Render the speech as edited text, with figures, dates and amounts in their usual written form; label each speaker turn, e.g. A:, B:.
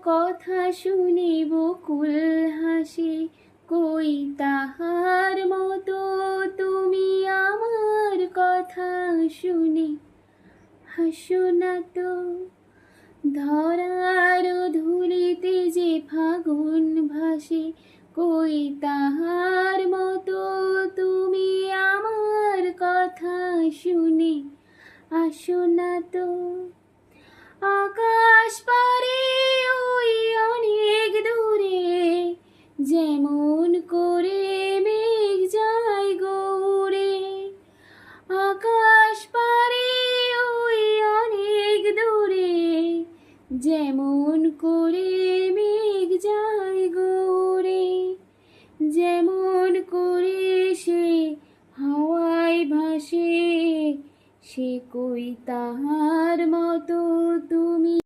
A: কথা শুনে বকুল হাসে, কই তাহার মতো তুমি আমার কথা শুনে হাসো না তো। ধরার ধুলিতে যে ফাগুন ভাসে, কই তাহার মতো তুমি আমার কথা শুনে আসো না তো। আকাশ পারে ওই অনেক দূরে, যেমন করে মেঘ যায় গৌরে। আকাশ পারে ওই অনেক দূরে, যেমন করে মেঘ যায় গৌরে। যেমন করে সে হাওয়ায় ভাসে, সে কই তাহার মতো তুমি।